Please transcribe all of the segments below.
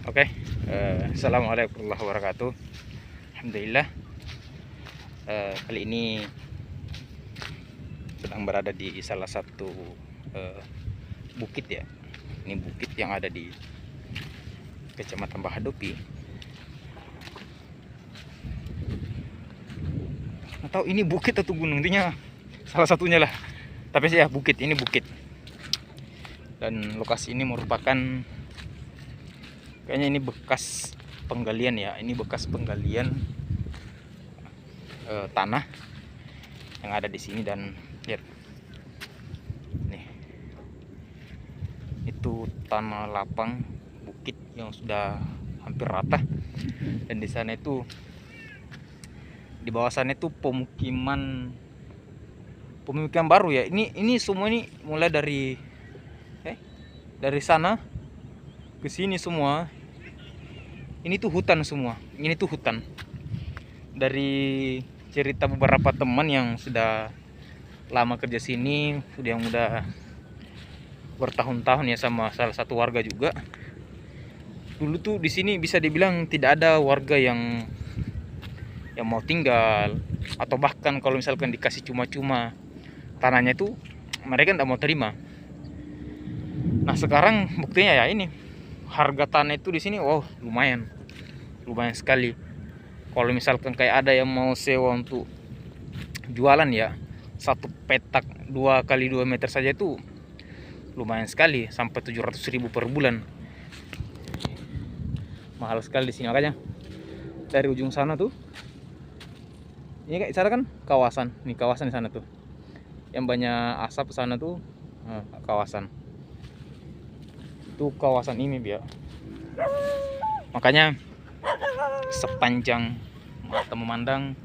Oke, Assalamualaikum warahmatullahi wabarakatuh. Alhamdulillah, kali ini sedang berada di salah satu bukit ya. Ini bukit yang ada di Kecamatan Bahadopi. Atau ini bukit atau gunung, intinya salah satunya lah. Tapi sih ya bukit, ini bukit. Dan lokasi ini merupakan, kayaknya ini bekas penggalian ya. Ini bekas penggalian tanah yang ada di sini. Dan lihat nih, itu tanah lapang bukit yang sudah hampir rata. Dan di sana itu, di bawah sana itu pemukiman baru ya. Ini semua ini mulai dari sana ke sini semua. Ini tuh hutan semua. Ini tuh hutan. Dari cerita beberapa teman yang sudah lama kerja sini, yang udah bertahun-tahun ya, sama salah satu warga juga. Dulu tuh di sini bisa dibilang tidak ada warga yang mau tinggal, atau bahkan kalau misalkan dikasih cuma-cuma tanahnya itu mereka tidak mau terima. Nah sekarang buktinya ya ini, harga tanah itu di sini lumayan sekali. Kalau misalkan kayak ada yang mau sewa untuk jualan ya, satu petak 2 kali 2 meter saja itu lumayan sekali, sampai 700.000 per bulan. Mahal sekali di sini. Makanya dari ujung sana tuh, ini kayak sana kan kawasan, nih kawasan di sana tuh yang banyak asap sana tuh, kawasan itu kawasan ini dia. Makanya sepanjang mata memandang,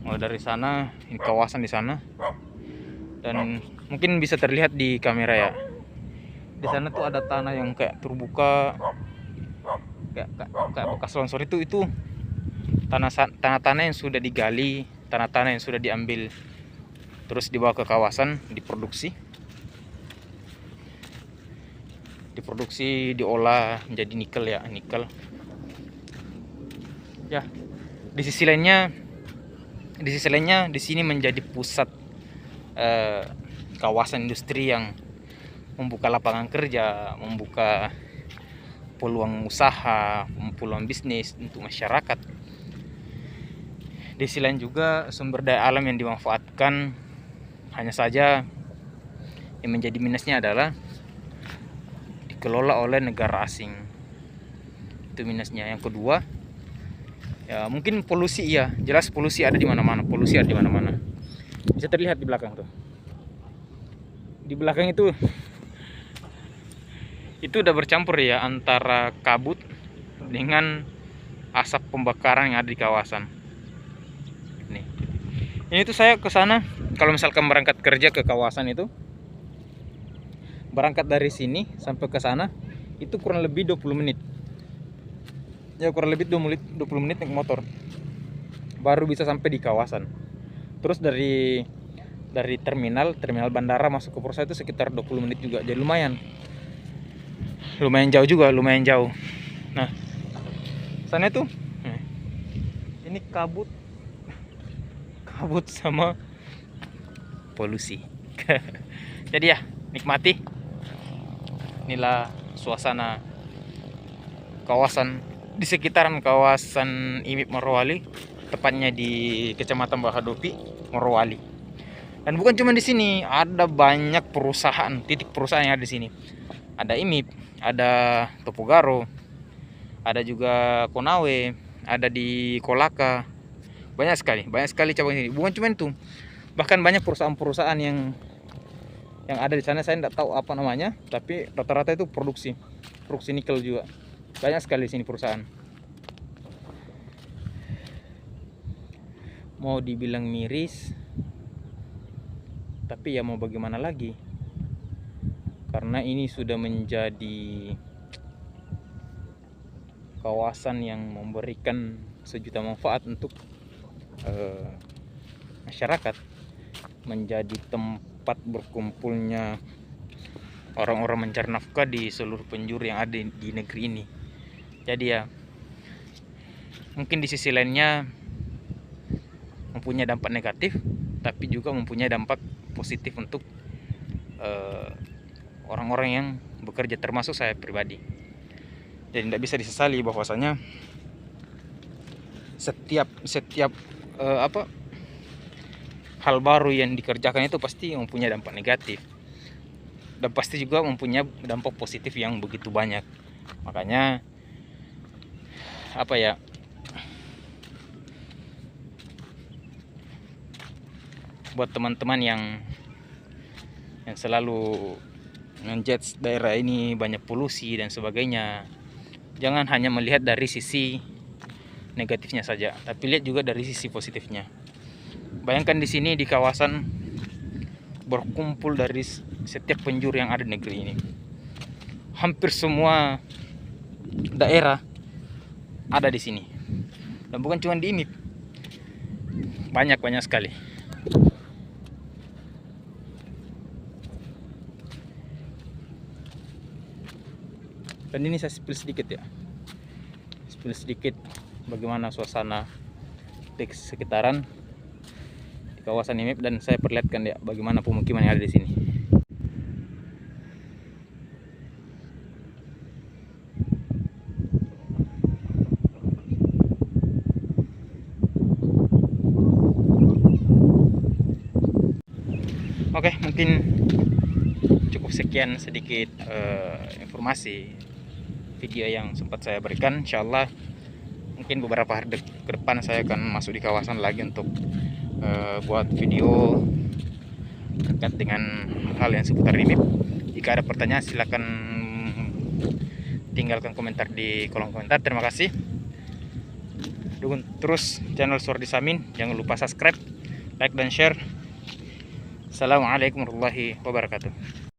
mulai dari sana, ini kawasan di sana, dan mungkin bisa terlihat di kamera ya, di sana tuh ada tanah yang kayak terbuka, kayak bekas longsor. Itu tanah-tanah yang sudah digali, tanah-tanah yang sudah diambil terus dibawa ke kawasan, diproduksi, diolah menjadi nikel ya, nikel ya. Di sisi lainnya di sini menjadi pusat kawasan industri yang membuka lapangan kerja, membuka peluang usaha, peluang bisnis untuk masyarakat. Di sisi lain juga sumber daya alam yang dimanfaatkan, hanya saja yang menjadi minusnya adalah dikelola oleh negara asing. Itu minusnya. Yang kedua ya mungkin polusi ya, jelas polusi ada di mana-mana, bisa terlihat di belakang tuh. Di belakang itu udah bercampur ya antara kabut dengan asap pembakaran yang ada di kawasan. Ini tuh saya ke sana kalau misalkan berangkat kerja ke kawasan itu, berangkat dari sini sampai ke sana itu kurang lebih 20 menit. Ya kurang lebih 20 menit naik motor baru bisa sampai di kawasan. Terus dari terminal bandara masuk ke perusahaan itu sekitar 20 menit juga. Jadi lumayan jauh juga, lumayan jauh. Nah, sana itu ini kabut sama polusi. Jadi ya, nikmati. Inilah suasana kawasan di sekitaran kawasan IMIP Morowali, tepatnya di Kecamatan Bahadopi, Morowali. Dan bukan cuma di sini, ada banyak perusahaan, titik perusahaan yang ada di sini. Ada IMIP, ada Topogaro, ada juga Konawe, ada di Kolaka. Banyak sekali cabang ini. Bukan cuma itu, bahkan banyak perusahaan-perusahaan yang ada di sana. Saya tidak tahu apa namanya, tapi rata-rata itu produksi nikel juga. Banyak sekali di sini perusahaan. Mau dibilang miris, tapi ya mau bagaimana lagi, karena ini sudah menjadi kawasan yang memberikan sejuta manfaat untuk masyarakat, menjadi tempat berkumpulnya orang-orang mencari nafkah di seluruh penjuru yang ada di negeri ini. Jadi ya mungkin di sisi lainnya mempunyai dampak negatif, tapi juga mempunyai dampak positif untuk orang-orang yang bekerja, termasuk saya pribadi. Jadi tidak bisa disesali bahwasanya setiap hal baru yang dikerjakan itu pasti mempunyai dampak negatif, dan pasti juga mempunyai dampak positif yang begitu banyak. Makanya buat teman-teman yang selalu menjudge daerah ini banyak polusi dan sebagainya, jangan hanya melihat dari sisi negatifnya saja, tapi lihat juga dari sisi positifnya. Bayangkan di sini, di kawasan berkumpul dari setiap penjuru yang ada di negeri ini. Hampir semua daerah ada di sini. Dan bukan cuma di IMIP. Banyak sekali. Dan ini saya spill sedikit ya. Spill sedikit bagaimana suasana di sekitaran di kawasan IMIP, dan saya perlihatkan ya bagaimana pemukiman yang ada di sini. Oke, mungkin cukup sekian sedikit informasi video yang sempat saya berikan. Insyaallah mungkin beberapa hari ke depan saya akan masuk di kawasan lagi untuk buat video terkait dengan hal yang seputar ini. Jika ada pertanyaan silakan tinggalkan komentar di kolom komentar. Terima kasih. Dukung terus channel Suardi Samin, jangan lupa subscribe, like dan share. Assalamualaikum warahmatullahi wabarakatuh.